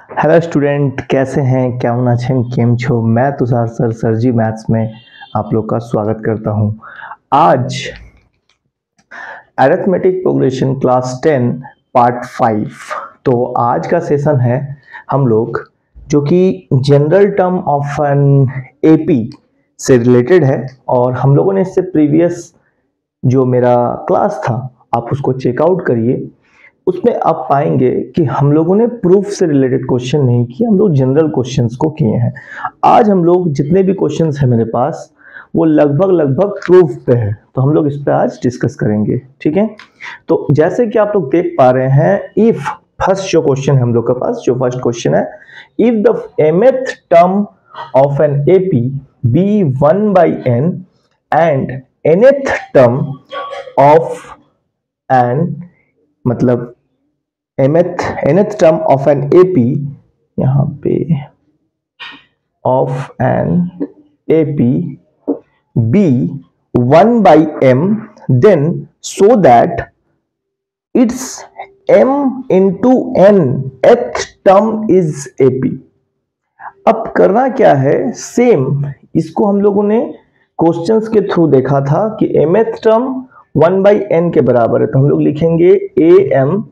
Hello student, कैसे हैं? केमन आछेन, केम छो? मैं तुषार सर सरजी मैथ्स में आप लोग का स्वागत करता हूं। आज अरिथमेटिक प्रोग्रेशन क्लास 10 पार्ट 5। तो आज का सेशन है हम लोग जो कि general term of an AP से रिलेटेड है, और हम लोगों ने इससे प्रीवियस जो मेरा क्लास था आप उसको चेकआउट करिए। उसमें आप पाएंगे कि हम लोगों ने प्रूफ से रिलेटेड क्वेश्चन नहीं किए, हम लोग जनरल क्वेश्चंस को किए हैं। आज हम लोग जितने भी क्वेश्चंस हैं मेरे पास वो लगभग प्रूफ पे है, तो हम लोग इस पे आज डिस्कस करेंगे, ठीक है। तो जैसे कि आप लोग देख पा रहे हैं, इफ फर्स्ट जो क्वेश्चन है हम लोग के पास, जो फर्स्ट क्वेश्चन है, if the mth term of an AP be 1/n and nth term of an मतलब nth term of an AP, यहां पे of an AP be 1/m, then so that it's m into n th term is AP. अब करना क्या है, same इसको हम लोगों ने क्वेश्चंस के थ्रू देखा था कि mth टर्म 1/n के बराबर है, तो हम लोग लिखेंगे am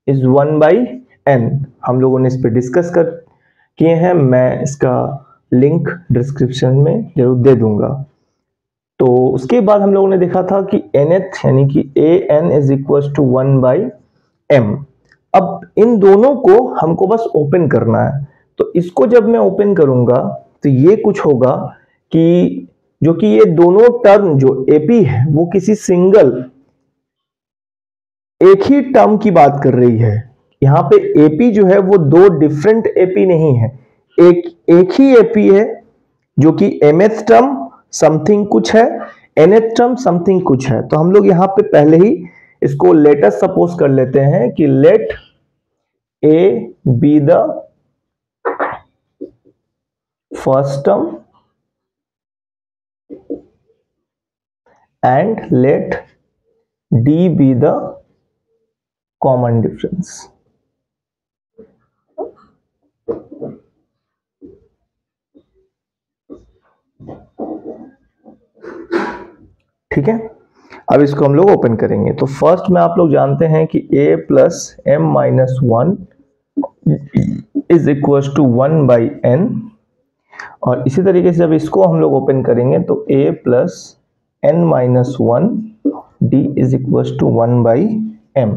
इज 1/n। हम लोगों ने इस पे डिस्कस कर किए हैं, मैं इसका लिंक डिस्क्रिप्शन में जरूर दे दूंगा। तो उसके बाद हम लोगों ने देखा था कि nth यानी कि an is equal to 1/m। अब इन दोनों को हमको बस ओपन करना है, तो इसको जब मैं ओपन करूंगा तो ये कुछ होगा कि जो कि ये दोनों टर्म जो एपी है वो किसी सिंगल एक ही टर्म की बात कर रही है। यहां पे एपी जो है वो दो डिफरेंट एपी नहीं है, एक ही एपी है, जो कि mth टर्म समथिंग कुछ है, nth टर्म समथिंग कुछ है। तो हम लोग यहां पे पहले ही इसको लेट अस सपोज कर लेते हैं कि let a be the first term and let d be the common difference. ठीक है, अब इसको हम लोग ओपन करेंगे। तो फर्स्ट में आप लोग जानते हैं कि a plus m minus 1 is equal to 1/n, और इसी तरीके से जब इसको हम लोग ओपन करेंगे तो a plus n minus 1 d is equal to 1/m।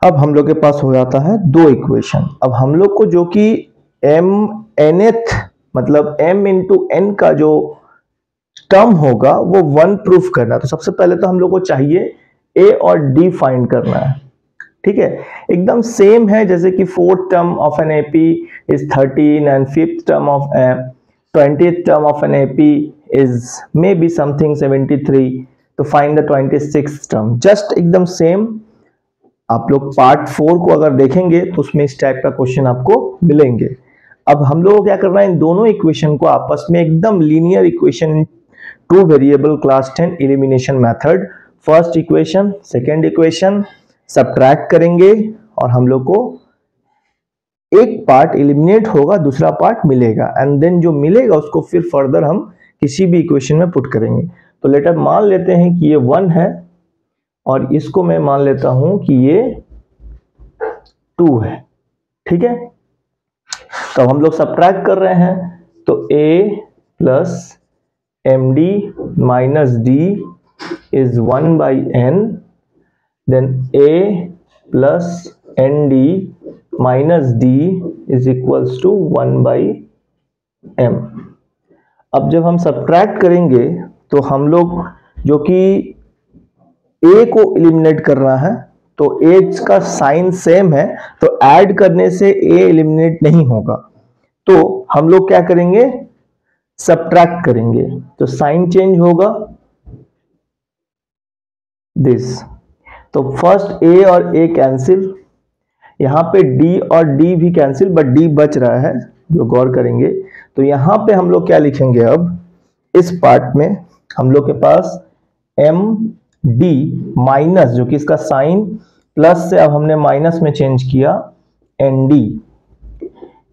अब हम लोग के पास हो जाता है दो इक्वेशन। अब हम लोग को जो कि nth मतलब m इंटू n का जो टर्म होगा वो 1 प्रूफ करना है। तो सबसे पहले तो हम लोग को चाहिए a और d फाइंड करना है, ठीक है। एकदम सेम है जैसे कि fourth term of an AP is 13 and fifth term of 20th term of an AP is may be something 73, तो find the 26th term. Just एकदम सेम। आप लोग पार्ट 4 को अगर देखेंगे तो उसमें इस टाइप का क्वेश्चन आपको मिलेंगे। अब हम लोग को क्या करना है, इन दोनों इक्वेशन को आपस में एकदम linear equation, two variable class 10 elimination method, first equation second equation subtract करेंगे, और हम लोग को एक पार्ट एलिमिनेट होगा, दूसरा पार्ट मिलेगा, एंड देन जो मिलेगा उसको फिर फर्दर हम किसी भी इक्वेशन में पुट करेंगे। तो लेटर मान लेते हैं कि ये 1 है, और इसको मैं मान लेता हूं कि ये 2 है, ठीक है। तो हम लोग सब्ट्रैक्ट कर रहे हैं, तो a plus md minus d is 1/n, then a plus nd minus d is equals to 1/m। अब जब हम सब्ट्रैक्ट करेंगे तो हम लोग जो कि a को एलिमिनेट करना है, तो a का साइन सेम है, तो ऐड करने से a एलिमिनेट नहीं होगा, तो हम लोग क्या करेंगे, सब्ट्रैक्ट करेंगे, तो साइन चेंज होगा दिस। तो फर्स्ट a और a कैंसिल, यहां पे d और d भी कैंसिल, बट d बच रहा है जो गौर करेंगे। तो यहां पे हम लोग क्या लिखेंगे, अब इस पार्ट में हम लोग के पास m d माइनस, जो कि इसका साइन प्लस से अब हमने माइनस में चेंज किया, nd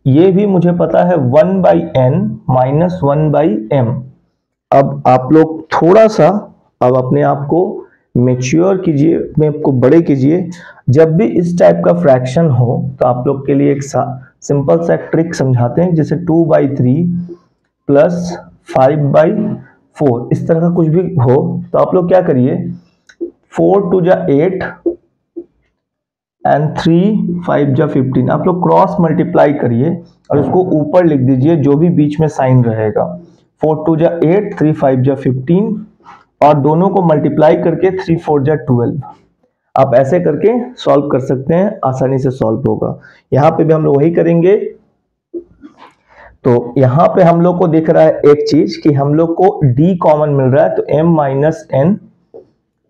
ये भी मुझे पता है 1/n माइनस 1/m। अब आप लोग थोड़ा सा अब अपने आप को मेच्योर कीजिए, अपने आप को बड़े कीजिए। जब भी इस टाइप का फ्रैक्शन हो तो आप लोग के लिए एक सिंपल सा ट्रिक समझाते हैं, जैसे 2/3 प्लस 5/4 इस तरह का कुछ भी हो तो आप लोग क्या करिए, 4 2 जा 8 एंड 3 5 जा 15 आप लोग क्रॉस मल्टीप्लाई करिए और उसको ऊपर लिख दीजिए जो भी बीच में साइन रहेगा। 4 2 जा 8 3 5 जा 15 और दोनों को मल्टीप्लाई करके 3 4 जा 12। आप ऐसे करके सॉल्व कर सकते हैं, आसानी से सॉल्व होगा। यहाँ पे भी हम लोग वही करेंगे। तो यहाँ पे हम लोग को दिख रहा है एक चीज कि हम लोग को d कॉमन मिल रहा है, तो m माइनस एन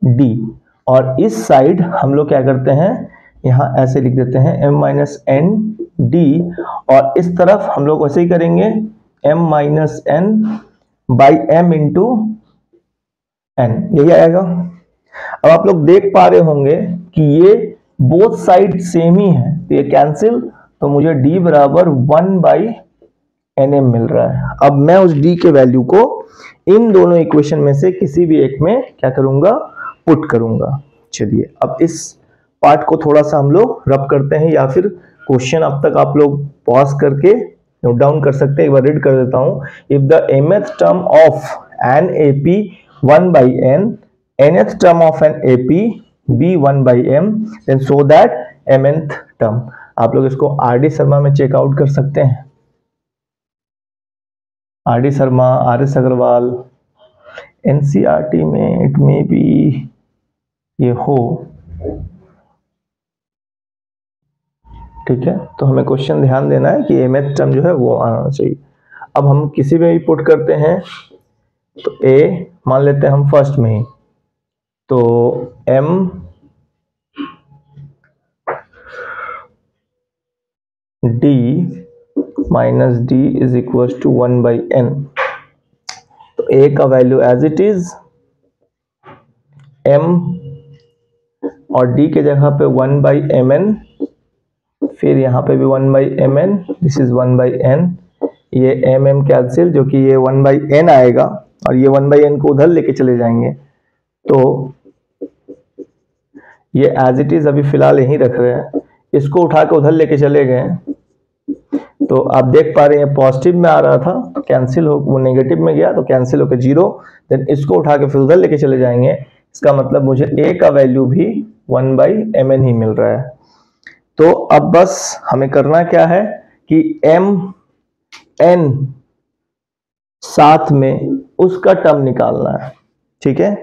डी, और इस साइड हम लोग क्या करते हैं, यहाँ ऐसे लिख देते हैं m माइनस एन डी, और इस तरफ हम लोग वैसे ही करेंगे m minus n by m into n, यही आएगा। अब आप लोग देख पा रहे होंगे कि ये बोथ साइड सेम ही है, तो ये कैंसिल, तो मुझे d बराबर 1/nm मिल रहा है। अब मैं उस d के वैल्यू को इन दोनों इक्वेशन में से किसी भी एक में क्या करूंगा, पुट करूंगा। चलिए अब इस पार्ट को थोड़ा सा हम लोग रब करते हैं, या फिर क्वेश्चन अब तक आप लोग पॉज करके नोट डाउन कर सकते हैं। एक बार रीड कर देता हूं। If the mth term of an AP 1/n, nth term of an AP be 1/m, then so that mth term. आप लोग इसको RD शर्मा में चेकआउट कर सकते हैं। RD Sharma, RS Agrawal, NCERT में इट मे बी ये हो, ठीक है। तो हमें क्वेश्चन ध्यान देना है कि mth टर्म जो है वो आना चाहिए। अब हम किसी में भी पुट करते हैं, तो a मान लेते हैं हम फर्स्ट में ही, तो m d minus d is equal to 1/n। तो a का value as it is, m और d के जगह पे 1/mn, फिर यहाँ पे भी 1/mn, दिस इज 1/n, ये mm कैंसिल, जो कि ये 1/n आएगा, और ये 1/n को उधर लेके चले जाएंगे, तो ये एज इट इज अभी फिलहाल यहीं रख रहे हैं। इसको उठा के उधर लेके चले गए, तो आप देख पा रहे हैं पॉजिटिव में आ रहा था, तो कैंसिल हो, वो नेगेटिव में गया तो कैंसिल होकर 0, देन इसको उठा के फिर उधर लेके चले जाएंगे। इसका मतलब मुझे a का वैल्यू भी 1/mn ही मिल रहा है। तो अब बस हमें करना क्या है कि mn साथ में उसका टर्म निकालना है, ठीक है।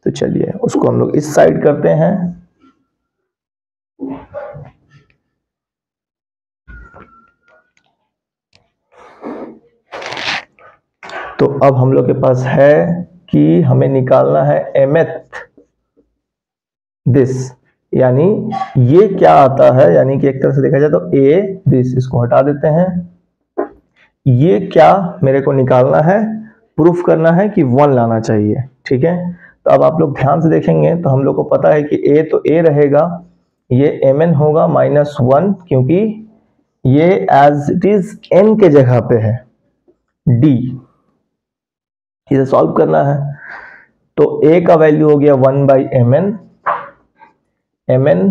तो चलिए उसको हम लोग इस साइड करते हैं। तो अब हम लोग के पास है कि हमें निकालना है mth दिस, यानी ये क्या आता है, यानी कि एक तरह से देखा जाए तो a दिस, इसको हटा देते हैं। ये क्या मेरे को निकालना है, प्रूफ करना है कि 1 लाना चाहिए, ठीक है। तो अब आप लोग ध्यान से देखेंगे तो हम लोग को पता है कि a तो a रहेगा, ये mn होगा -1, क्योंकि ये एज इट इज n के जगह पे है d, इसे सॉल्व करना है। तो a का वैल्यू हो गया 1/mn, mn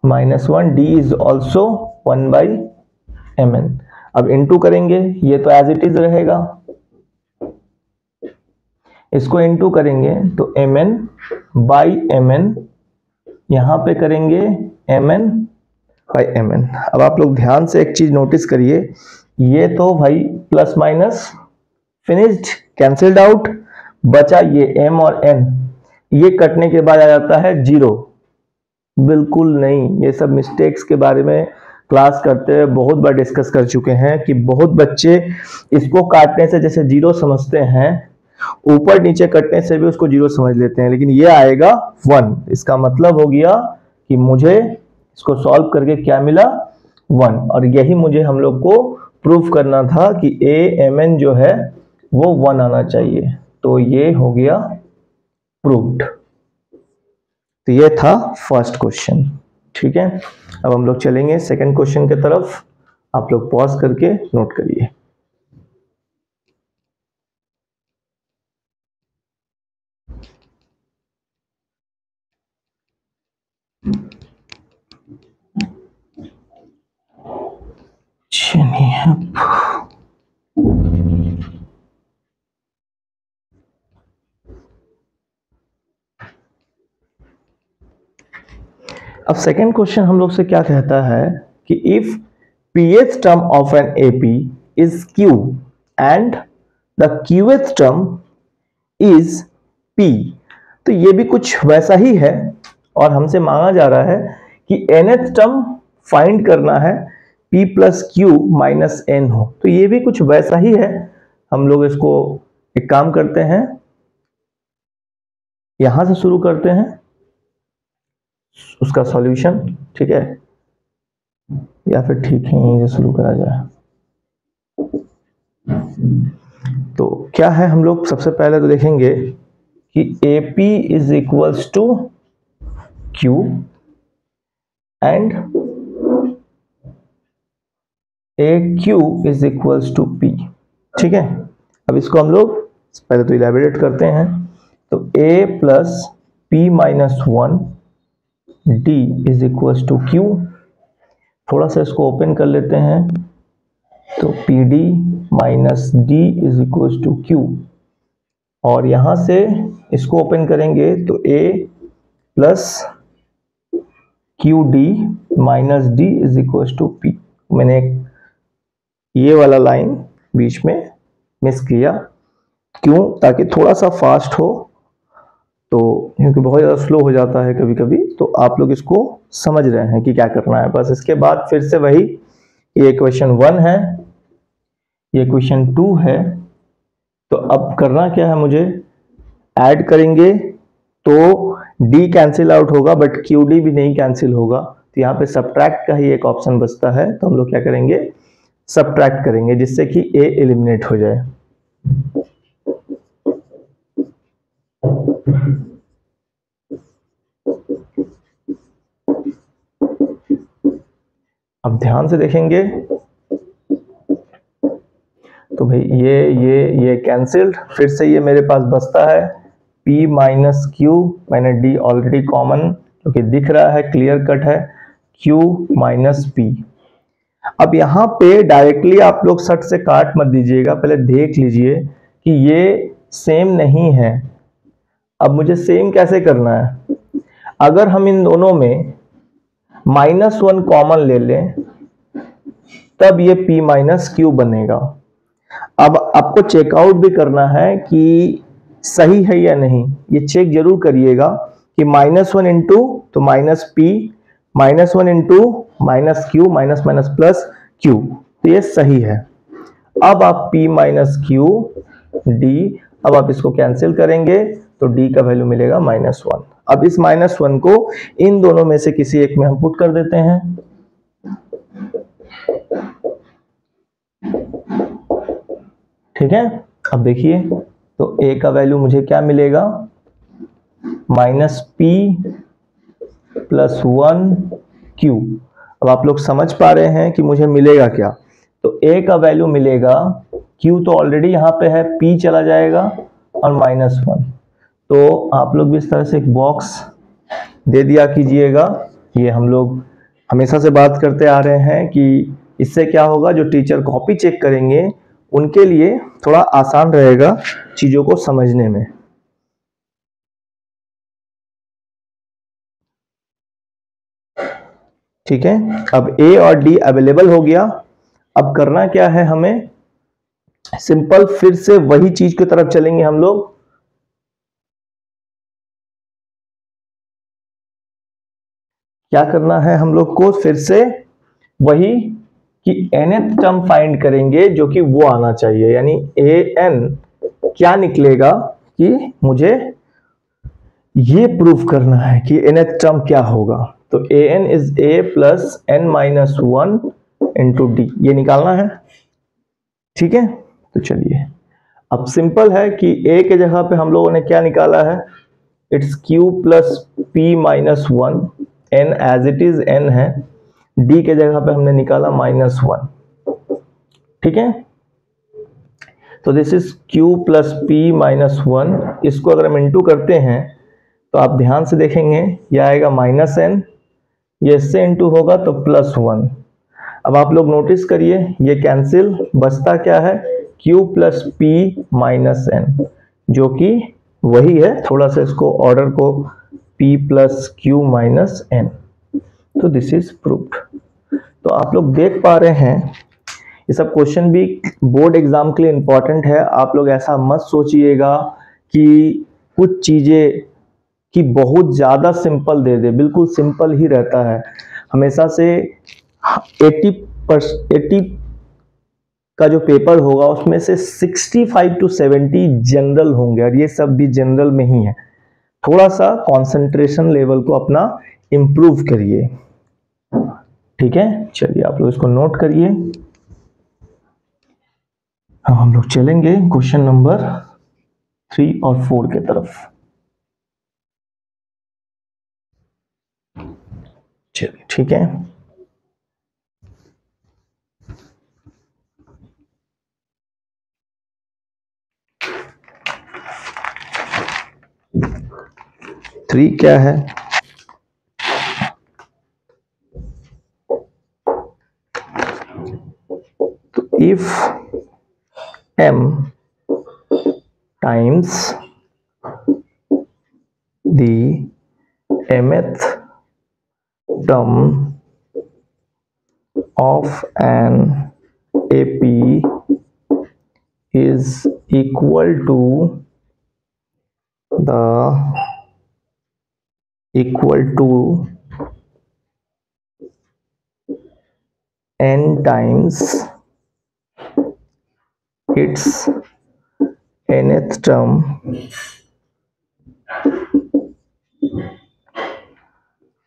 -1, d is also 1/mn। अब इनटू करेंगे, ये तो एज इट इज रहेगा, इसको इनटू करेंगे तो mn/mn, यहां पे करेंगे mn/mn। अब आप लोग ध्यान से एक चीज नोटिस करिए, ये तो भाई plus minus finished, cancelled out, बचा ये m और n, ये कटने के बाद आ जाता है 0। बिल्कुल नहीं, ये सब मिस्टेक्स के बारे में क्लास करते हुए बहुत बार डिस्कस कर चुके हैं कि बहुत बच्चे इसको काटने से जैसे 0 समझते हैं, ऊपर नीचे कटने से भी उसको 0 समझ लेते हैं, लेकिन ये आएगा 1। इसका मतलब हो गया कि मुझे इसको सॉल्व करके क्या मिला, 1, और यही मुझे हम लोग को प्रूफ करना था कि mn जो है वो 1 आना चाहिए। तो ये हो गया प्रूव्ड। तो ये था फर्स्ट क्वेश्चन। ठीक है, अब हम लोग चलेंगे सेकंड क्वेश्चन की तरफ। आप लोग पॉज करके नोट करिए। चलिए अब सेकेंड क्वेश्चन हम लोग से क्या कहता है कि if pth term of an AP is q and the qth term is p, तो ये भी कुछ वैसा ही है और हमसे मांगा जा रहा है कि nth टर्म फाइंड करना है p plus Q minus n हो, तो ये भी कुछ वैसा ही है। हम लोग इसको एक काम करते हैं, यहां से शुरू करते हैं उसका सॉल्यूशन, ठीक है, या फिर ठीक है यहीं से शुरू करा जाए। तो क्या है, हम लोग सबसे पहले तो देखेंगे कि AP is equals to Q and AQ is equals to P, ठीक है। अब इसको हम लोग पहले तो इलैबोरेट करते हैं। तो A plus P minus 1 D is equals to Q, थोड़ा सा इसको ओपन कर लेते हैं, तो PD minus D is equals to Q, और यहां से इसको ओपन करेंगे तो A plus QD minus D is equals to P। मैंने ये वाला लाइन बीच में मिस किया, क्यों? ताकि थोड़ा सा फास्ट हो, तो क्योंकि बहुत ज़्यादा स्लो हो जाता है कभी कभी, तो आप लोग इसको समझ रहे हैं कि क्या करना है। बस इसके बाद फिर से वही, ये क्वेश्चन 1 है, ये क्वेश्चन 2 है, तो अब करना क्या है, मुझे ऐड करेंगे तो D कैंसिल आउट होगा बट QD भी नहीं कैंसिल होगा, तो यहाँ पे सब्ट्रैक्ट का ही एक ऑप्शन बचता है। तो हम लोग क्या करेंगे, सब्ट्रैक्ट करेंगे जिससे कि A एलिमिनेट हो जाए। अब ध्यान से देखेंगे तो भाई ये कैंसिल्ड, फिर से ये मेरे पास बचता है P माइनस क्यू, मैंने D ऑलरेडी कॉमन क्योंकि दिख रहा है, क्लियर कट है, Q माइनस P। अब यहाँ पे डायरेक्टली आप लोग सट से काट मत दीजिएगा, पहले देख लीजिए कि ये सेम नहीं है। अब मुझे सेम कैसे करना है, अगर हम इन दोनों में -1 कॉमन ले लें तब ये P माइनस क्यू बनेगा। अब आपको चेकआउट भी करना है कि सही है या नहीं, ये चेक जरूर करिएगा कि -1 इंटू तो minus P, -1 into minus Q, minus minus plus Q, तो ये सही है। अब आप P माइनस क्यू D, अब आप इसको कैंसिल करेंगे तो D का वैल्यू मिलेगा -1। अब इस -1 को इन दोनों में से किसी एक में हम पुट कर देते हैं, ठीक है। अब देखिए तो A का वैल्यू मुझे क्या मिलेगा, -P प्लस 1 Q। अब आप लोग समझ पा रहे हैं कि मुझे मिलेगा क्या, तो A का वैल्यू मिलेगा, Q तो ऑलरेडी यहाँ पे है, P चला जाएगा और -1। तो आप लोग भी इस तरह से एक बॉक्स दे दिया कीजिएगा। ये हम लोग हमेशा से बात करते आ रहे हैं कि इससे क्या होगा, जो टीचर कॉपी चेक करेंगे उनके लिए थोड़ा आसान रहेगा चीजों को समझने में। ठीक है, अब A और D अवेलेबल हो गया। अब करना क्या है, हमें सिंपल फिर से वही चीज की तरफ चलेंगे हम लोग। क्या करना है हम लोग को, फिर से वही कि nth टर्म फाइंड करेंगे जो कि वो आना चाहिए, यानी an क्या निकलेगा कि मुझे ये प्रूफ करना है कि nth टर्म क्या होगा। तो an is a plus n minus 1 into D, ये निकालना है, ठीक है। तो चलिए, अब सिंपल है कि a के जगह पे हम लोगों ने क्या निकाला है, it's q plus p minus 1 n as it is n है, d के जगह पे हमने निकाला -1, ठीक है। तो this is q plus p -1। इसको अगर हम इंटू करते हैं तो आप ध्यान से देखेंगे यह आएगा -n, ये इससे इंटू होगा तो +1। अब आप लोग नोटिस करिए ये कैंसिल, बचता क्या है q प्लस p -n, जो कि वही है। थोड़ा सा इसको ऑर्डर को p plus q minus n, तो दिस इज प्रूव्ड। तो आप लोग देख पा रहे हैं ये सब क्वेश्चन भी बोर्ड एग्जाम के लिए इंपॉर्टेंट है। आप लोग ऐसा मत सोचिएगा कि कुछ चीजें कि बहुत ज्यादा सिंपल दे दे, बिल्कुल सिंपल ही रहता है हमेशा से। 80 का जो पेपर होगा उसमें से 65 to 70 जनरल होंगे, और ये सब भी जनरल में ही है। थोड़ा सा कंसंट्रेशन लेवल को अपना इंप्रूव करिए, ठीक है। चलिए आप लोग इसको नोट करिए। अब हम लोग चलेंगे क्वेश्चन नंबर 3 और 4 के तरफ। चलिए ठीक है। थ्री क्या है, तो if m times the mth term of an AP is equal to n times its nth term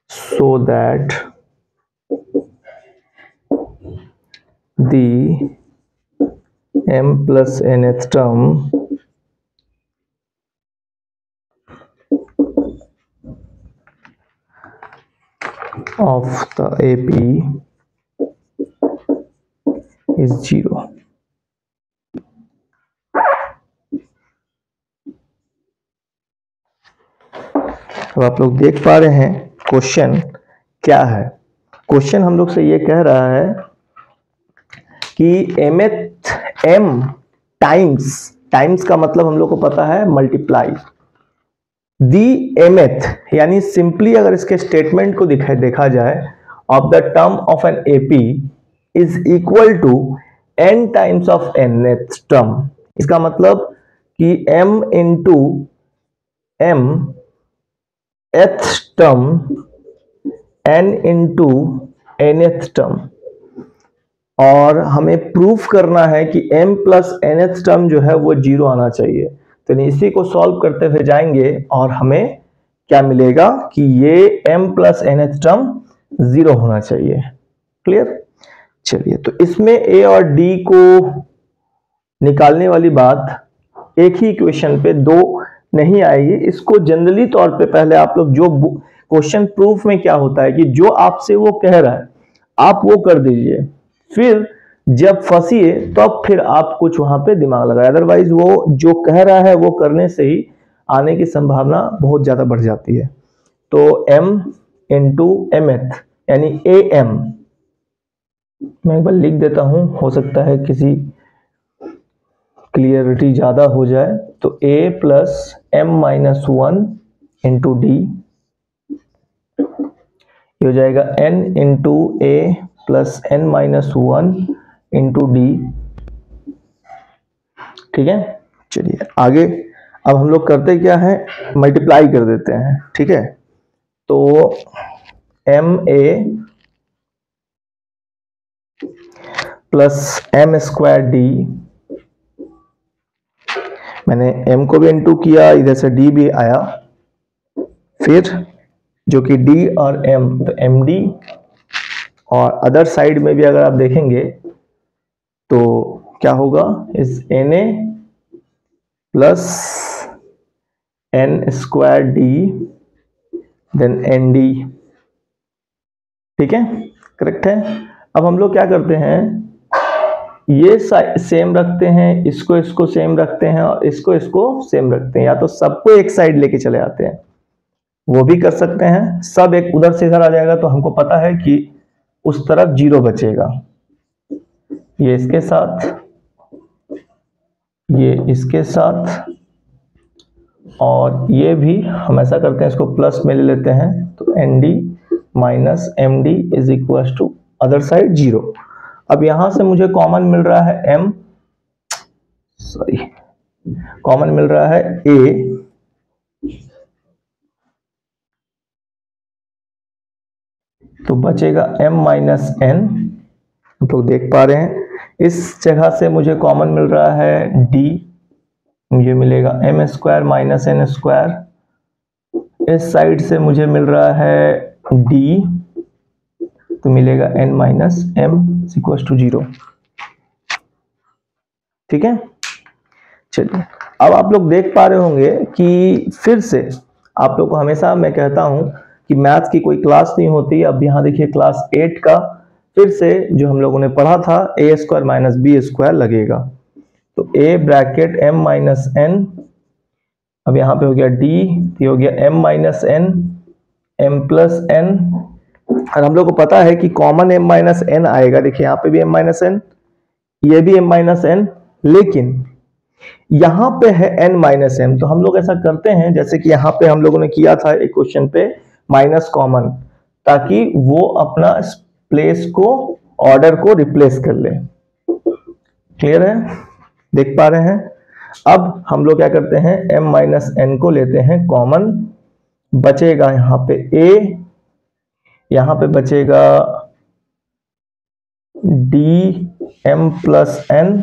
so that the m plus nth term of the AP is 0। अब आप लोग देख पा रहे हैं क्वेश्चन क्या है। क्वेश्चन हम लोग से ये कह रहा है कि m टाइम्स का मतलब हम लोग को पता है मल्टीप्लाई, दी mth यानी सिंपली अगर इसके स्टेटमेंट को देखा जाए of the term of an AP is equal to n times of nth term. इसका मतलब कि m इंटू m एथ term n into nth term, और हमें प्रूफ करना है कि m प्लस nth टर्म जो है वो 0 आना चाहिए। तो इसी को सॉल्व करते हुए जाएंगे और हमें क्या मिलेगा कि ये m प्लस nth टर्म 0 होना चाहिए। क्लियर। चलिए तो इसमें a और d को निकालने वाली बात एक ही इक्वेशन पे दो नहीं आएगी। इसको जनरली तौर पे पहले आप लोग जो क्वेश्चन प्रूफ में क्या होता है कि जो आपसे वो कह रहा है आप वो कर दीजिए, फिर जब फंसिए तो अब फिर आप कुछ वहां पे दिमाग लगाए, अदरवाइज वो जो कह रहा है वो करने से ही आने की संभावना बहुत ज्यादा बढ़ जाती है। तो m इंटू mth यानी am, मैं एक बार लिख देता हूं, हो सकता है किसी क्लियरिटी ज्यादा हो जाए। तो a plus m minus 1 into D, ये हो जाएगा n into a plus n minus 1 into D. ठीक है। चलिए आगे अब हम लोग करते क्या है, मल्टीप्लाई कर देते हैं। ठीक है। तो m a plus m square d, मैंने m को भी इंटू किया, इधर से d भी आया, फिर जो कि d और m तो md, और अदर साइड में भी अगर आप देखेंगे तो क्या होगा, इस na plus n square d then nd, ठीक है, करेक्ट है। अब हम लोग क्या करते हैं, ये सेम रखते हैं, इसको सेम रखते हैं और इसको सेम रखते हैं, या तो सबको एक साइड लेके चले आते हैं, वो भी कर सकते हैं। सब एक उधर से इधर आ जाएगा तो हमको पता है कि उस तरफ 0 बचेगा। ये इसके साथ, ये इसके साथ, और ये भी हम ऐसा करते हैं, इसको प्लस में ले लेते हैं, तो ND minus MD is equal to other side 0। अब यहां से मुझे कॉमन मिल रहा है कॉमन मिल रहा है A, तो बचेगा M माइनस N। आप लोग देख पा रहे हैं, इस जगह से मुझे कॉमन मिल रहा है D, मुझे मिलेगा M square minus N square. इस साइड से मुझे मिल रहा है D, तो मिलेगा N minus M equal to 0। ठीक है, चलिए अब आप लोग देख पा रहे होंगे कि फिर से आप लोग को हमेशा मैं कहता हूं कि मैथ्स की कोई क्लास नहीं होती। अब यहाँ देखिए क्लास 8 का फिर से जो हम लोगों ने पढ़ा था, ए स्क्वायर माइनस बी स्क्वायर लगेगा, तो A bracket M minus N, अब यहाँ पे हो गया D, ये हो गया M minus N, M plus N, और हम लोग को पता है कि कॉमन M माइनस N आएगा। देखिए यहाँ पे भी M माइनस N, ये भी M माइनस N, लेकिन यहां पे है N माइनस M, तो हम लोग ऐसा करते हैं जैसे कि यहां पे हम लोगों ने किया था एक क्वेश्चन पे माइनस कॉमन, ताकि वो अपना प्लेस को, ऑर्डर को रिप्लेस कर ले। क्लियर है, देख पा रहे हैं। अब हम लोग क्या करते हैं, M माइनस N को लेते हैं कॉमन, बचेगा यहां पे A, यहां पे बचेगा D M प्लस N,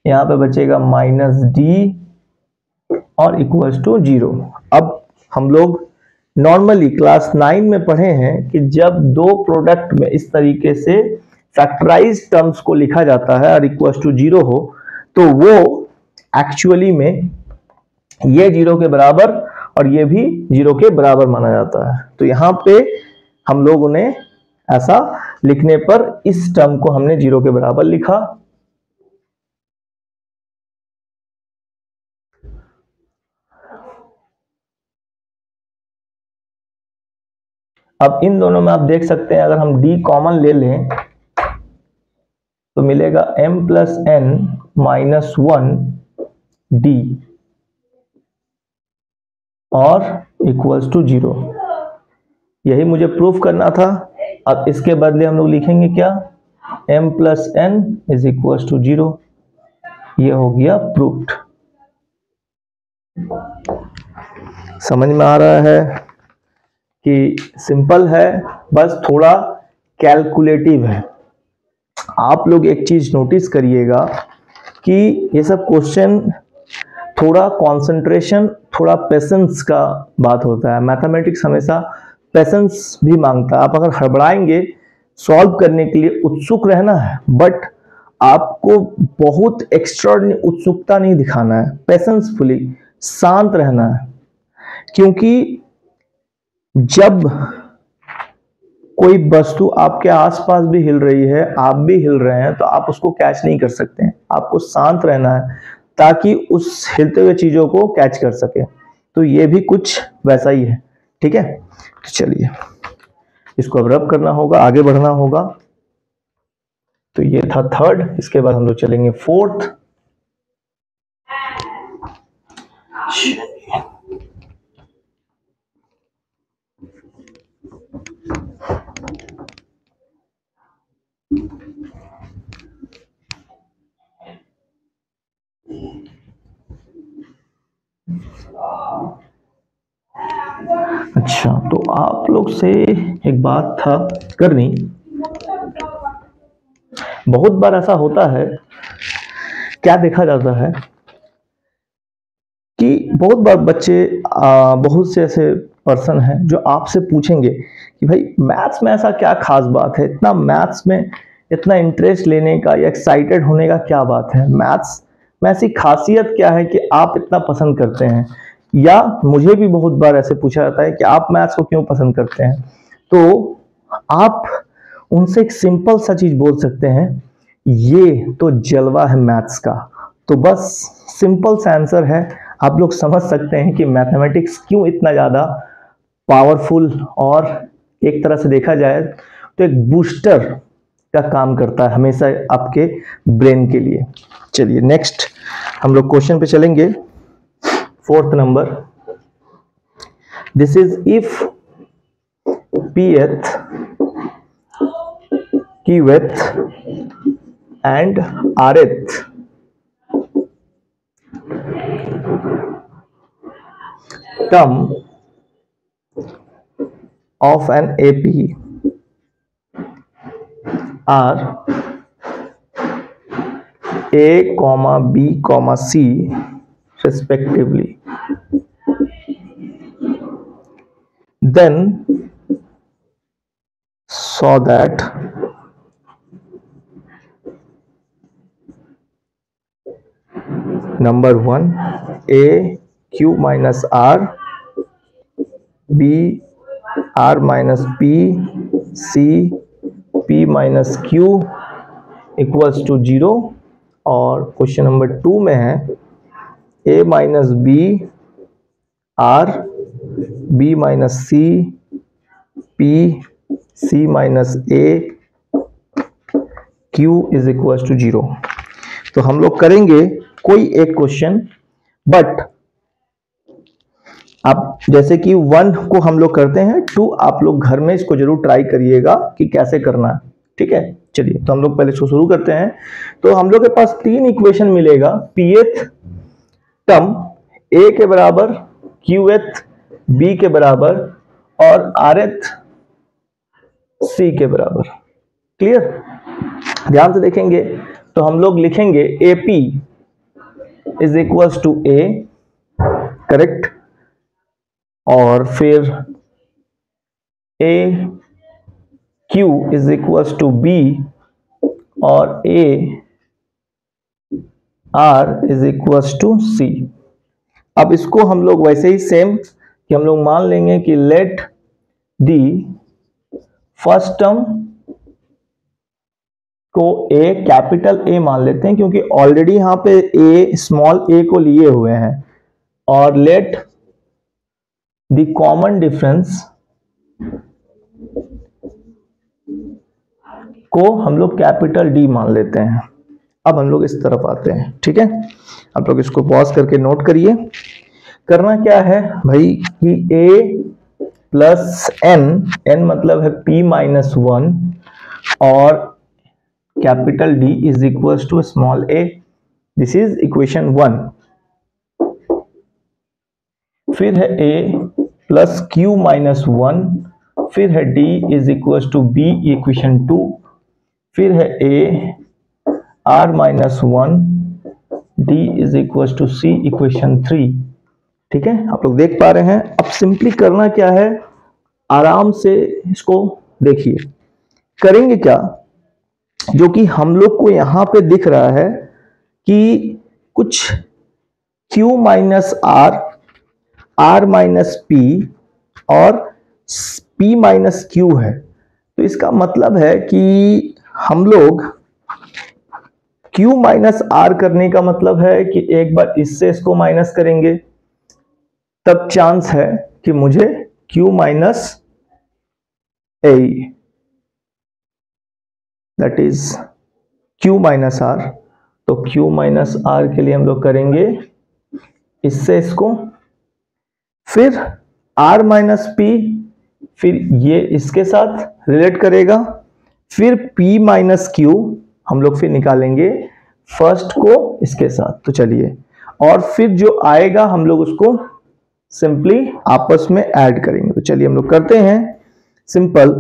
यहां पे बचेगा माइनस D और इक्वल्स टू 0। अब हम लोग नॉर्मली क्लास 9 में पढ़े हैं कि जब दो प्रोडक्ट में इस तरीके से फैक्टराइज टर्म्स को लिखा जाता है और इक्वल्स टू 0 हो, तो वो एक्चुअली में ये 0 के बराबर और ये भी 0 के बराबर माना जाता है। तो यहां पे हम लोगों ने ऐसा लिखने पर इस टर्म को हमने 0 के बराबर लिखा। अब इन दोनों में आप देख सकते हैं, अगर हम D कॉमन ले लें तो मिलेगा M plus N minus 1 D और इक्वल्स टू 0। यही मुझे प्रूफ करना था। अब इसके बदले हम लोग लिखेंगे क्या, M plus N is equals to 0। ये हो गया प्रूफ्ड। समझ में आ रहा है कि सिंपल है, बस थोड़ा कैलकुलेटिव है। आप लोग एक चीज नोटिस करिएगा कि ये सब क्वेश्चन थोड़ा कंसंट्रेशन, थोड़ा पेशेंस का बात होता है। मैथमेटिक्स हमेशा पेशेंस भी मांगता है। आप अगर हड़बड़ाएंगे, सॉल्व करने के लिए उत्सुक रहना है, बट आपको बहुत एक्स्ट्राऑर्डिनरी उत्सुकता नहीं दिखाना है, पेशेंसफुली शांत रहना है। क्योंकि जब कोई वस्तु आपके आसपास भी हिल रही है, आप भी हिल रहे हैं, तो आप उसको कैच नहीं कर सकते हैं। आपको शांत रहना है ताकि उस हिलते हुए चीजों को कैच कर सके। तो ये भी कुछ वैसा ही है, ठीक है। तो चलिए इसको अब रब करना होगा, आगे बढ़ना होगा। तो ये था थर्ड, इसके बाद हम लोग चलेंगे फोर्थ। अच्छा, तो आप लोग से एक बात था करनी। बहुत बार ऐसा होता है, क्या देखा जाता है कि बहुत बार बच्चे, बहुत से ऐसे पर्सन हैं जो आपसे पूछेंगे कि भाई मैथ्स में ऐसा क्या खास बात है, इतना मैथ्स में इतना इंटरेस्ट लेने का या एक्साइटेड होने का क्या बात है, मैथ्स में ऐसी खासियत क्या है कि आप इतना पसंद करते हैं। या मुझे भी बहुत बार ऐसे पूछा जाता है कि आप मैथ्स को क्यों पसंद करते हैं। तो आप उनसे एक सिंपल सा चीज बोल सकते हैं, ये तो जलवा है मैथ्स का। तो बस सिंपल सा आंसर है, आप लोग समझ सकते हैं कि मैथमेटिक्स क्यों इतना ज्यादा पावरफुल और एक तरह से देखा जाए तो एक बूस्टर का काम करता है हमेशा आपके ब्रेन के लिए। चलिए नेक्स्ट हम लोग क्वेश्चन पे चलेंगे। 4th number, this is if pth, qth and rth term of an AP are A, B, C respectively, then so that number 1 A Q minus R, B R minus P, C P minus Q equals to 0, और question number 2 में है A minus b r, B minus c, P C minus A, Q is equals to 0। तो हम लोग करेंगे कोई एक question, but आप जैसे कि 1 को हम लोग करते हैं, 2 आप लोग घर में इसको जरूर ट्राई करिएगा कि कैसे करना है, ठीक है। चलिए तो हम लोग पहले इसको शुरू करते हैं। तो हम लोग के पास 3 इक्वेशन मिलेगा, pth टर्म a के बराबर, qth b के बराबर और rth c के बराबर। क्लियर? ध्यान से देखेंगे तो हम लोग लिखेंगे AP is equals to A, correct, और फिर A Q is equals to B और A R is equals to C। अब इसको हम लोग वैसे ही सेम कि हम लोग मान लेंगे कि लेट दी फर्स्ट टर्म को A कैपिटल A मान लेते हैं, क्योंकि ऑलरेडी यहां पे A स्मॉल a को लिए हुए हैं, और लेट द कॉमन डिफरेंस को हम लोग कैपिटल D मान लेते हैं। अब हम लोग इस तरफ आते हैं, ठीक है। आप लोग इसको पॉज करके नोट करिए। करना क्या है भाई कि A प्लस n मतलब है P माइनस 1 और capital D is equals to small a। This is equation 1। फिर है A प्लस Q माइनस 1, फिर है D is equals to B, equation 2। फिर है A R minus 1, D is equals to C, equation 3। ठीक है, आप लोग देख पा रहे हैं। अब सिंपली करना क्या है, आराम से इसको देखिए। करेंगे क्या, जो कि हम लोग को यहां पे दिख रहा है कि कुछ Q minus R, R minus P और P माइनस Q है। तो इसका मतलब है कि हम लोग Q माइनस R करने का मतलब है कि एक बार इससे इसको माइनस करेंगे, तब चांस है कि मुझे Q minus A, that is Q minus R। तो Q माइनस R के लिए हम लोग करेंगे इससे इसको, फिर R माइनस P, फिर ये इसके साथ रिलेट करेगा, फिर P माइनस Q हम लोग फिर निकालेंगे फर्स्ट को इसके साथ। तो चलिए, और फिर जो आएगा हम लोग उसको सिंपली आपस में ऐड करेंगे। तो चलिए हम लोग करते हैं सिंपल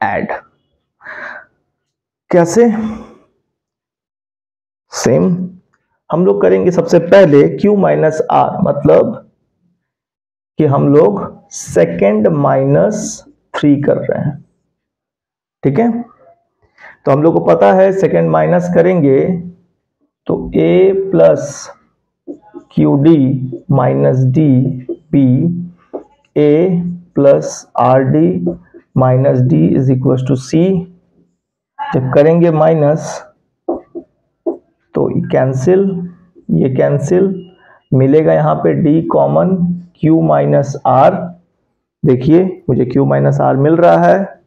ऐड। कैसे? सेम हम लोग करेंगे सबसे पहले Q माइनस R, मतलब कि हम लोग सेकेंड माइनस 3 कर रहे हैं। ठीक है, तो हम लोग को पता है सेकेंड माइनस करेंगे तो A plus QD minus DP, A plus RD minus D is equal to C. जब करेंगे माइनस तो कैंसिल, ये कैंसिल, मिलेगा यहाँ पे d common, q minus r. देखिए मुझे क्यू माइनस आर मिल रहा है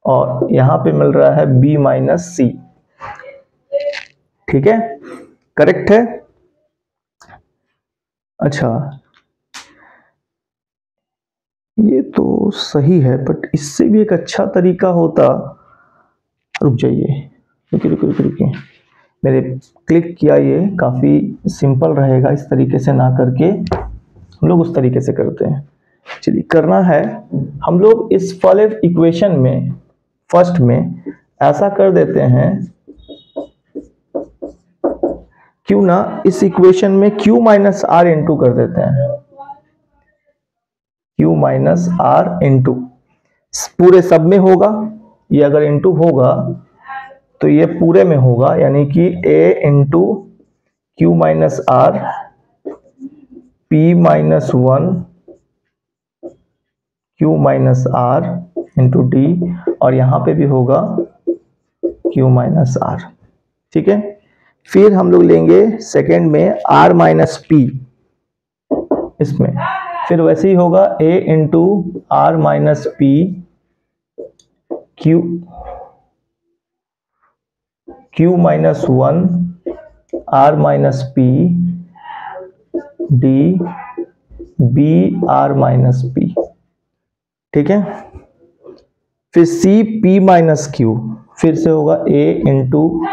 और यहाँ पे मिल रहा है बी माइनस सी। ठीक है, करेक्ट है। अच्छा ये तो सही है, बट इससे भी एक अच्छा तरीका होता। रुक जाइए, रुकिए, मैंने क्लिक किया, ये काफी सिंपल रहेगा, इस तरीके से ना करके हम लोग उस तरीके से करते हैं। चलिए करना है, हम लोग इस वाले इक्वेशन में फर्स्ट में ऐसा कर देते हैं, क्यों ना इस इक्वेशन में q माइनस आर इंटू कर देते हैं, q माइनस आर इंटू पूरे सब में होगा, ये अगर इंटू होगा तो ये पूरे में होगा, यानी कि a into q minus r p minus 1 q minus r into d, और यहां पे भी होगा q माइनस आर। ठीक है, फिर हम लोग लेंगे सेकेंड में r माइनस पी इसमें, फिर वैसे ही होगा a into r minus p q minus 1 r minus p d b r minus p. ठीक है, फिर सी पी माइनस क्यू, फिर से होगा a into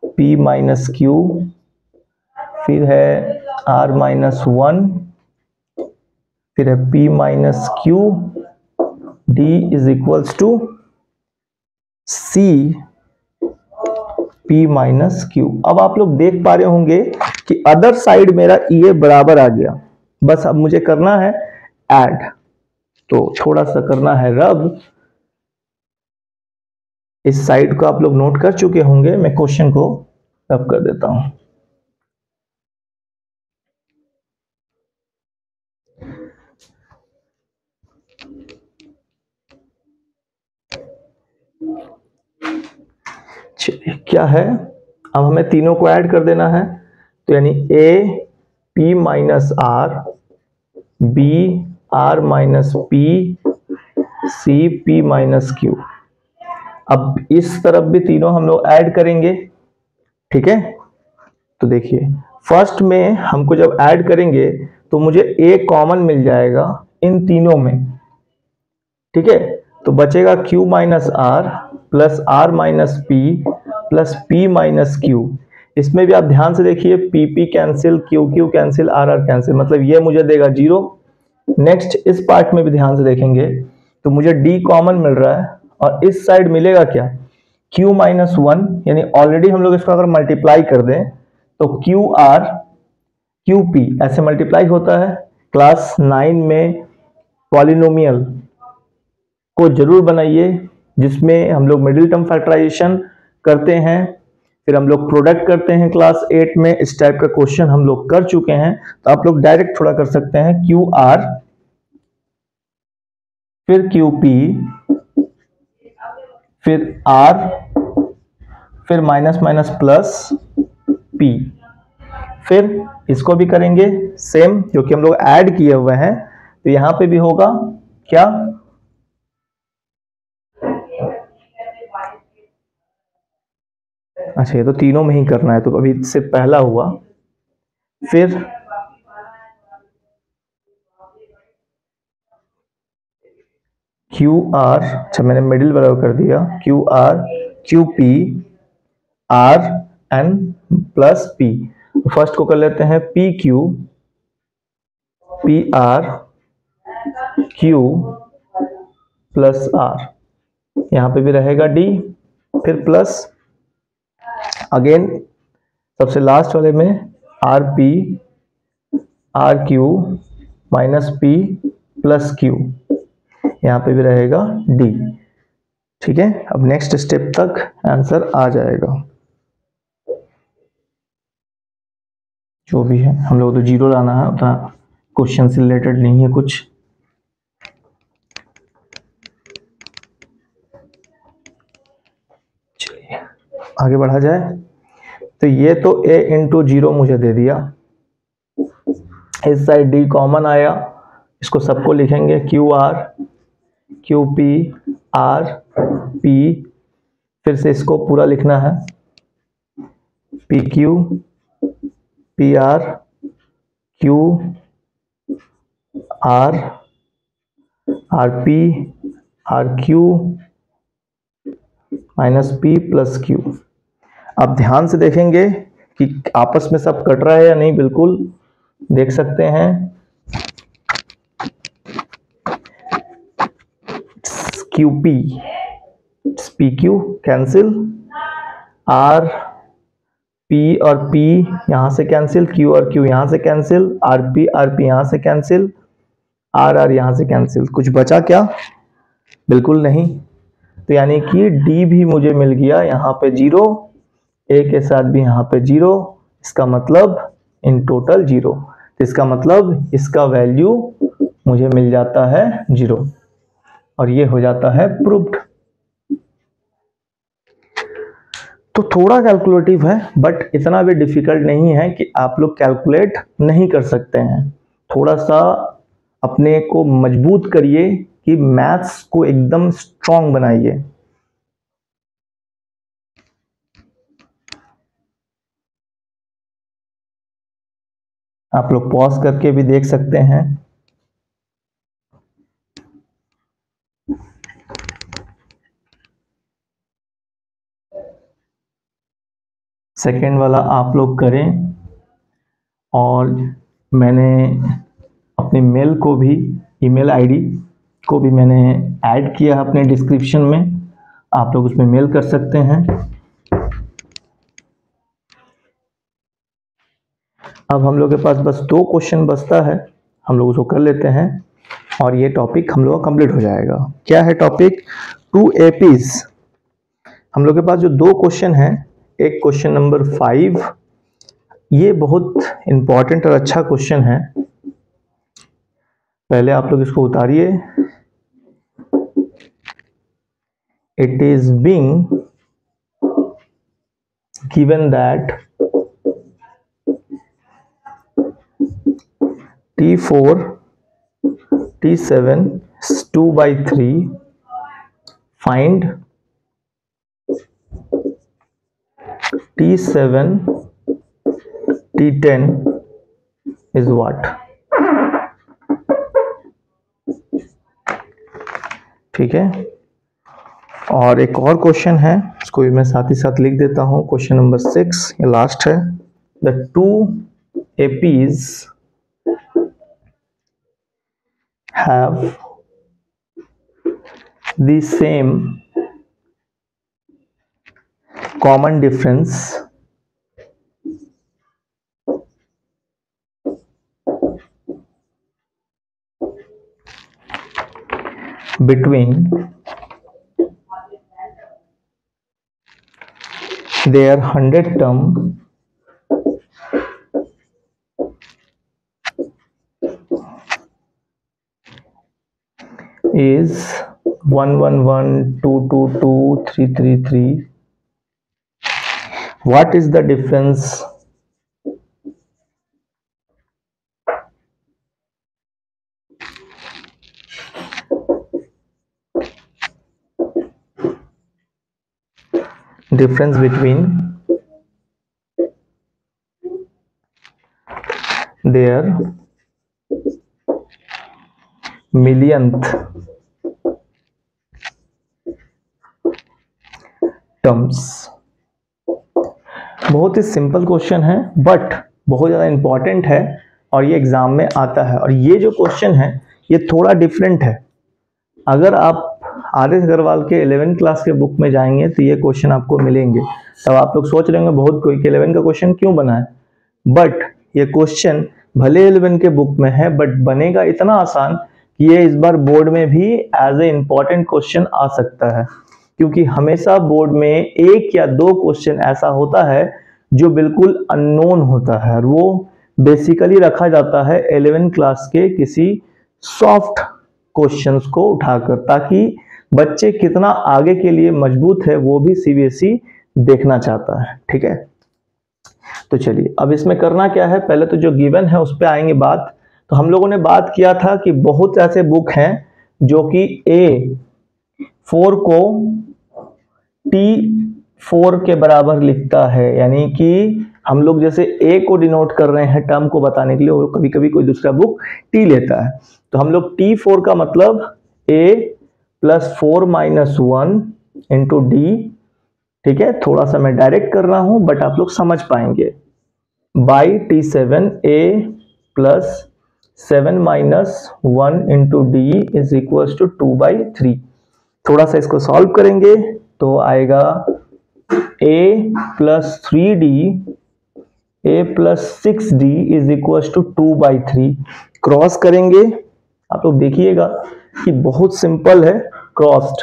p minus q, फिर है r माइनस 1, फिर है p minus q, d is equals to c p minus q. अब आप लोग देख पा रहे होंगे कि अदर साइड मेरा ये बराबर आ गया, बस अब मुझे करना है ऐड, तो थोड़ा सा करना है रब। इस साइड को आप लोग नोट कर चुके होंगे, मैं क्वेश्चन को रब कर देता हूं। चलिए क्या है, अब हमें तीनों को ऐड कर देना है, तो यानी a p minus r, b r minus p, c p minus q। अब इस तरफ भी तीनों हम लोग ऐड करेंगे। ठीक है, तो देखिए फर्स्ट में हमको जब ऐड करेंगे तो मुझे a कॉमन मिल जाएगा इन तीनों में। ठीक है, तो बचेगा q minus r plus r minus p plus p minus q। इसमें भी आप ध्यान से देखिए, p cancel, q cancel, r cancel, मतलब ये मुझे देगा 0। नेक्स्ट इस पार्ट में भी ध्यान से देखेंगे तो मुझे d कॉमन मिल रहा है, और इस साइड मिलेगा क्या, q माइनस 1, यानी ऑलरेडी हम लोग इसको अगर मल्टीप्लाई कर दें तो qr qp ऐसे मल्टीप्लाई होता है। क्लास 9 में पॉलिनोमियल को जरूर बनाइए जिसमें हम लोग मिडिल टर्म फैक्टराइजेशन करते हैं, फिर हम लोग प्रोडक्ट करते हैं। क्लास 8 में इस टाइप का क्वेश्चन हम लोग कर चुके हैं, तो आप लोग डायरेक्ट थोड़ा कर सकते हैं, क्यू आर फिर क्यू पी फिर आर फिर माइनस माइनस प्लस पी, फिर इसको भी करेंगे सेम जो कि हम लोग ऐड किए हुए हैं, तो यहां पे भी होगा क्या, अच्छा ये तो तीनों में ही करना है, तो अभी इससे पहला हुआ, फिर क्यू आर, अच्छा मैंने मिडिल वाला कर दिया, q r q p r n plus p. First को कर लेते हैं p q p r q plus r, यहां पे भी रहेगा डी, फिर प्लस अगेन सबसे लास्ट वाले में R P r Q minus p plus Q, यहां पे भी रहेगा डी। ठीक है, अब नेक्स्ट स्टेप तक आंसर आ जाएगा, जो भी है हम लोग तो जीरो लाना है, उतना क्वेश्चन से रिलेटेड नहीं है कुछ। आगे बढ़ा जाए तो ये तो a इंटू 0 मुझे दे दिया, इस साइड d कॉमन आया, इसको सबको लिखेंगे Q r q p R P, फिर से इसको पूरा लिखना है P q p r Q R R P r Q minus p plus Q. अब ध्यान से देखेंगे कि आपस में सब कट रहा है या नहीं, बिल्कुल देख सकते हैं। Q P Q cancel, R P और पी यहां से कैंसिल, क्यू और क्यू यहां से कैंसिल, आर पी यहां से कैंसिल, आर यहां से कैंसिल। कुछ बचा क्या? बिल्कुल नहीं। तो यानी कि डी भी मुझे मिल गया यहाँ पे 0, ए के साथ भी यहाँ पे 0, इसका मतलब इन टोटल 0। तो इसका मतलब इसका वैल्यू मुझे मिल जाता है 0 और ये हो जाता है प्रूव्ड। तो थोड़ा कैलकुलेटिव है बट इतना भी डिफिकल्ट नहीं है कि आप लोग कैलकुलेट नहीं कर सकते हैं। थोड़ा सा अपने को मजबूत करिए कि मैथ्स को एकदम स्ट्रांग बनाइए। आप लोग पॉज करके भी देख सकते हैं। सेकेंड वाला आप लोग करें, और मैंने अपने मेल को भी, ईमेल आईडी को भी मैंने ऐड किया अपने डिस्क्रिप्शन में, आप लोग उसमें मेल कर सकते हैं। अब हम लोग के पास बस 2 क्वेश्चन बचता है, हम लोग उसको कर लेते हैं और ये टॉपिक हम लोग का कंप्लीट हो जाएगा। क्या है टॉपिक? 2 एपीज। हम लोग के पास जो 2 क्वेश्चन हैं, एक क्वेश्चन नंबर 5, ये बहुत इंपॉर्टेंट और अच्छा क्वेश्चन है। पहले आप लोग इसको उतारिए। It is being given that T4 T7 is 2/3, find T7 T10 is what? ठीक है। और एक और क्वेश्चन है, उसको भी मैं साथ ही साथ लिख देता हूं। क्वेश्चन नंबर 6, ये लास्ट है। The 2 APs have the same common difference between their 100 term is 111, 222, 333. What is the difference between their millionth terms? बहुत ही सिंपल क्वेश्चन है बट बहुत ज़्यादा इंपॉर्टेंट है और ये एग्जाम में आता है। और ये जो क्वेश्चन है ये थोड़ा डिफरेंट है। अगर आप आर.एस. अग्रवाल के 11th क्लास के बुक में जाएंगे तो ये क्वेश्चन आपको मिलेंगे। तब आप लोग सोच रहे होंगे बहुत कोई कि 11 का क्वेश्चन क्यों बना है, बट ये क्वेश्चन भले 11 के बुक में है बट बनेगा इतना आसान कि ये इस बार बोर्ड में भी एज ए इम्पॉर्टेंट क्वेश्चन आ सकता है। क्योंकि हमेशा बोर्ड में 1 या 2 क्वेश्चन ऐसा होता है जो बिल्कुल अननोन होता है और वो बेसिकली रखा जाता है 11 क्लास के किसी सॉफ्ट क्वेश्चंस को उठाकर, ताकि बच्चे कितना आगे के लिए मजबूत है वो भी सीबीएसई देखना चाहता है। ठीक है, तो चलिए अब इसमें करना क्या है, पहले तो जो गिवन है उस पर आएंगे बात। तो हम लोगों ने बात किया था कि बहुत ऐसे बुक हैं जो कि A4 को T4 के बराबर लिखता है, यानी कि हम लोग जैसे A को डिनोट कर रहे हैं टर्म को बताने के लिए, वो कभी कभी कोई दूसरा बुक T लेता है, तो हम लोग T4 का मतलब A plus 4 minus 1 into D. ठीक है, थोड़ा सा मैं डायरेक्ट कर रहा हूं बट आप लोग समझ पाएंगे, by T7 A plus 7 minus 1 into d is equal to 2/3। थोड़ा सा इसको सॉल्व करेंगे तो आएगा A plus 3D A plus 6D is equal to 2/3। Cross करेंगे, आप लोग देखिएगा कि बहुत सिंपल है क्रॉस्ड,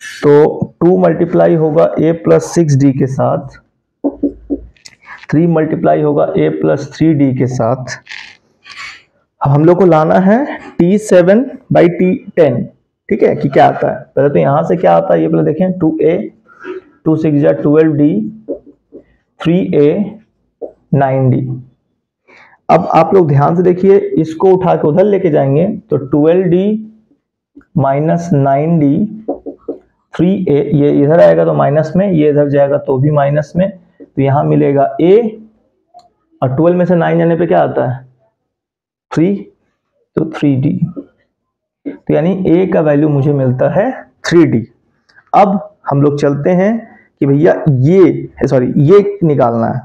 तो 2 मल्टीप्लाई होगा A प्लस 6D के साथ, 3 मल्टीप्लाई होगा A प्लस 3D के साथ। हम लोग को लाना है T7 बाई T10। ठीक है, कि क्या आता है, पहले तो यहां से क्या आता है ये पहले देखें, 2A 2 6 जा 12D 3A 9D। अब आप लोग ध्यान से देखिए, इसको उठा के उधर लेके जाएंगे तो 12D माइनस 9D 3A, ये इधर आएगा तो माइनस में, ये इधर जाएगा तो भी माइनस में, तो यहां मिलेगा A और 12 में से 9 जाने पे क्या आता है 3, तो 3D, तो यानी A का वैल्यू मुझे मिलता है 3D। अब हम लोग चलते हैं कि भैया ये निकालना है,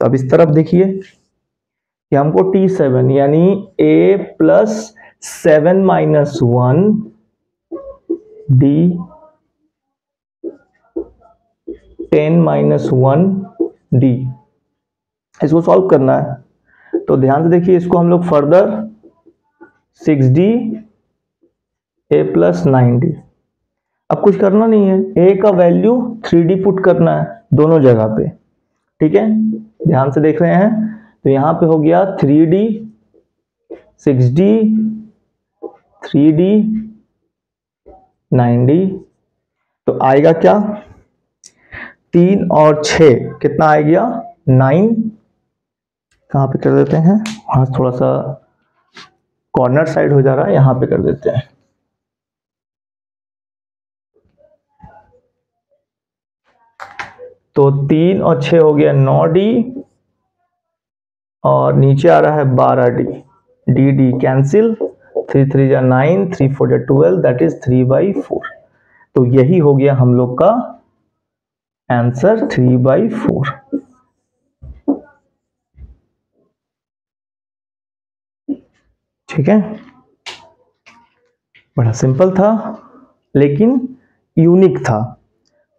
तो अब इस तरफ देखिए कि हमको T7 यानी A plus 7 minus 1 D 10 minus 1 D, इसको सॉल्व करना है। तो ध्यान से देखिए, इसको हम लोग further 6D A plus 9D, अब कुछ करना नहीं है, A का वैल्यू 3D पुट करना है दोनों जगह पे। ठीक है, ध्यान से देख रहे हैं, तो यहां पे हो गया 3D 6D 3D 9D, तो आएगा क्या 3 और 6 कितना आ गया 9, कहां पे कर देते हैं, वहां थोड़ा सा कॉर्नर साइड हो जा रहा है, यहां पे कर देते हैं। तो 3 और 6 हो गया 9D और नीचे आ रहा है 12D, D कैंसिल, 3 3 जा 9 3 4 जा 12, दैट इज 3/4। तो यही हो गया हम लोग का आंसर 3/4। ठीक है, बड़ा सिंपल था लेकिन यूनिक था।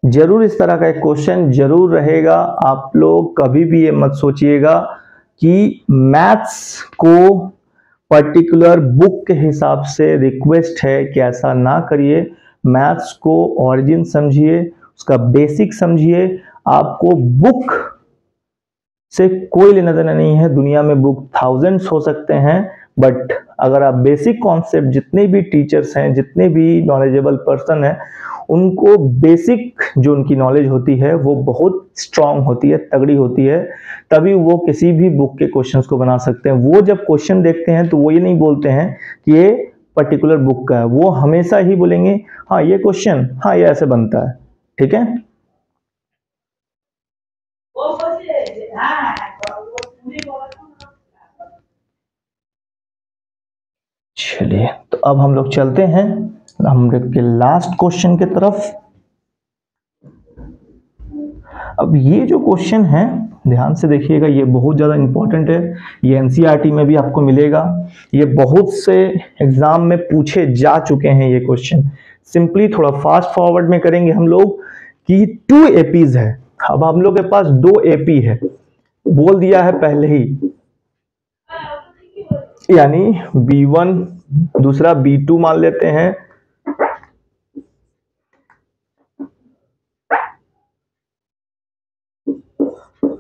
जरूर इस तरह का एक क्वेश्चन जरूर रहेगा। आप लोग कभी भी ये मत सोचिएगा कि मैथ्स को पर्टिकुलर बुक के हिसाब से रिक्वेस्ट है कि ऐसा ना करिए। मैथ्स को ऑरिजिन समझिए, उसका बेसिक समझिए। आपको बुक से कोई लेना देना नहीं है, दुनिया में बुक थाउजेंड्स हो सकते हैं, बट अगर आप बेसिक कॉन्सेप्ट, जितने भी टीचर्स हैं, जितने भी नॉलेजेबल पर्सन हैं, उनको बेसिक जो उनकी नॉलेज होती है वो बहुत स्ट्रांग होती है, तगड़ी होती है, तभी वो किसी भी बुक के क्वेश्चंस को बना सकते हैं। वो जब क्वेश्चन देखते हैं तो वो ये नहीं बोलते हैं कि ये पर्टिकुलर बुक का है, वो हमेशा ही बोलेंगे हाँ ये क्वेश्चन, हाँ ये ऐसे बनता है। ठीक है, चलिए तो अब हम लोग चलते हैं हम लोग के लास्ट क्वेश्चन की तरफ। अब ये जो क्वेश्चन है ध्यान से देखिएगा, ये बहुत ज़्यादा इंपॉर्टेंट है, ये एनसीईआरटी में भी आपको मिलेगा, ये बहुत से एग्जाम में पूछे जा चुके हैं ये क्वेश्चन। सिंपली थोड़ा फास्ट फॉरवर्ड में करेंगे हम लोग कि 2 एपीज है। अब हम लोग के पास 2 एपी है, बोल दिया है पहले ही, यानी B1 दूसरा B2 मान लेते हैं,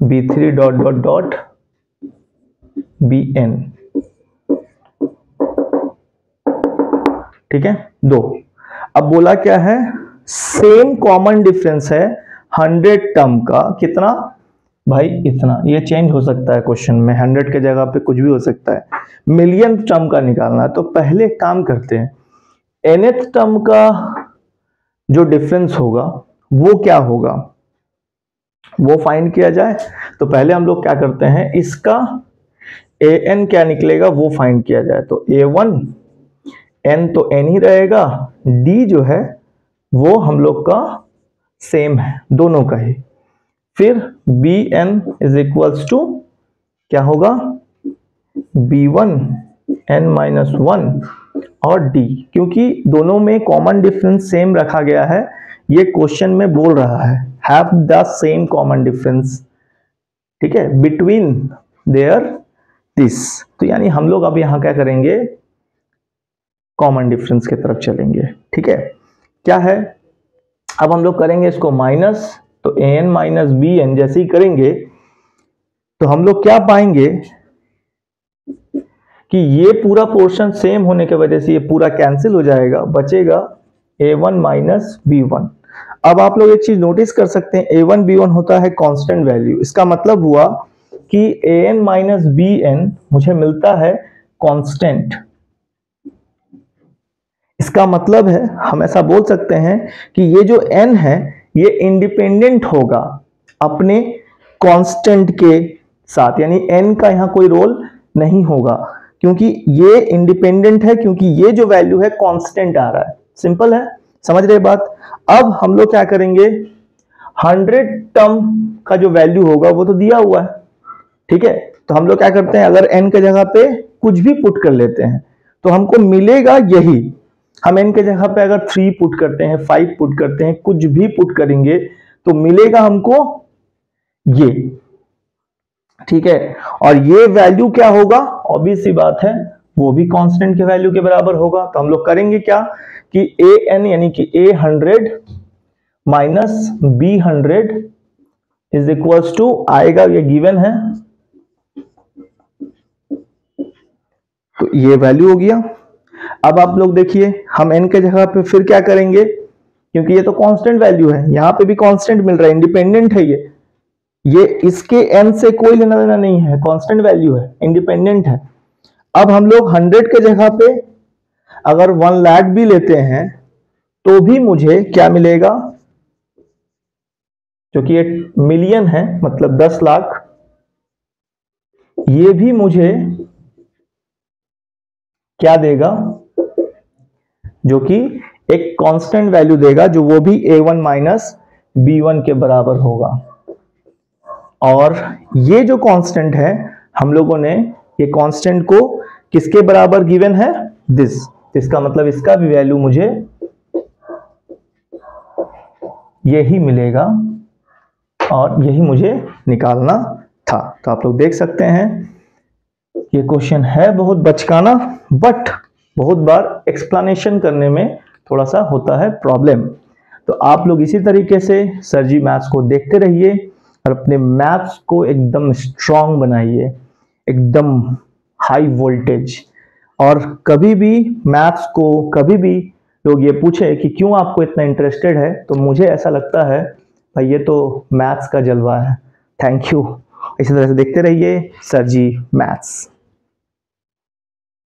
B3 dot dot dot BN। ठीक है, 2। अब बोला क्या है, सेम कॉमन डिफरेंस है 100 टर्म का, कितना भाई इतना, ये चेंज हो सकता है क्वेश्चन में, 100 के जगह पे कुछ भी हो सकता है, मिलियन टर्म का निकालना है। तो पहले एक काम करते हैं, nth टर्म का जो डिफरेंस होगा वो क्या होगा वो फाइंड किया जाए। तो पहले हम लोग क्या करते हैं, इसका an क्या निकलेगा वो फाइंड किया जाए। तो a1 n तो n ही रहेगा, d जो है वो हम लोग का सेम है दोनों का ही, फिर bn इज इक्वल्स टू क्या होगा, b1 n माइनस 1 और d, क्योंकि दोनों में कॉमन डिफरेंस सेम रखा गया है, ये क्वेश्चन में बोल रहा है have the same common difference, ठीक है, बिटवीन देयर दिस। तो यानी हम लोग अब यहां क्या करेंगे, कॉमन डिफरेंस की तरफ चलेंगे, ठीक है। क्या है, अब हम लोग करेंगे इसको माइनस, तो an माइनस bn जैसे ही करेंगे तो हम लोग क्या पाएंगे कि ये पूरा पोर्शन सेम होने की वजह से ये पूरा कैंसिल हो जाएगा, बचेगा a1 माइनस b1। अब आप लोग एक चीज नोटिस कर सकते हैं, a1 b1 होता है कांस्टेंट वैल्यू, इसका मतलब हुआ कि an माइनस bn मुझे मिलता है कांस्टेंट। इसका मतलब है हम ऐसा बोल सकते हैं कि ये जो n है ये इंडिपेंडेंट होगा अपने कांस्टेंट के साथ, यानी n का यहां कोई रोल नहीं होगा, क्योंकि ये इंडिपेंडेंट है, क्योंकि ये जो वैल्यू है कांस्टेंट आ रहा है। सिंपल है, समझ रहे बात। अब हम लोग क्या करेंगे, 100 टर्म का जो वैल्यू होगा वो तो दिया हुआ है, ठीक है, तो हम लोग क्या करते हैं, अगर n के जगह पे कुछ भी पुट कर लेते हैं तो हमको मिलेगा यही। हम n के जगह पे अगर 3 पुट करते हैं, 5 पुट करते हैं, कुछ भी पुट करेंगे तो मिलेगा हमको ये, ठीक है। और ये वैल्यू क्या होगा, ऑब्वियस सी बात है वो भी कांस्टेंट के वैल्यू के बराबर होगा। तो हम लोग करेंगे क्या कि an यानी कि a100 minus b100 is equals to आएगा, ये गिवन है, तो ये वैल्यू हो गया। अब आप लोग देखिए हम n के जगह पे फिर क्या करेंगे, क्योंकि ये तो कांस्टेंट वैल्यू है, यहां पे भी कांस्टेंट मिल रहा है, इंडिपेंडेंट है ये इसके n से कोई लेना देना नहीं है, कांस्टेंट वैल्यू है, इंडिपेंडेंट है। अब हम लोग 100 के जगह पे अगर 1 लाख भी लेते हैं तो भी मुझे क्या मिलेगा, क्योंकि ये मिलियन है मतलब 10 लाख, ये भी मुझे क्या देगा, जो कि एक कांस्टेंट वैल्यू देगा, जो वो भी a1 माइनस b1 के बराबर होगा। और ये जो कांस्टेंट है हम लोगों ने ये कांस्टेंट को किसके बराबर गिवन है, दिस, इसका मतलब इसका भी वैल्यू मुझे यही मिलेगा और यही मुझे निकालना था। तो आप लोग देख सकते हैं ये क्वेश्चन है बहुत बचकाना, बट बहुत बार एक्सप्लेनेशन करने में थोड़ा सा होता है प्रॉब्लम। तो आप लोग इसी तरीके से सर जी मैथ्स को देखते रहिए और अपने मैथ्स को एकदम स्ट्रांग बनाइए, एकदम हाई वोल्टेज। और कभी भी मैथ्स को कभी भी लोग ये पूछे कि क्यों आपको इतना इंटरेस्टेड है, तो मुझे ऐसा लगता है भाई ये तो मैथ्स का जलवा है। थैंक यू, इसी तरह से देखते रहिए सर जी मैथ्स।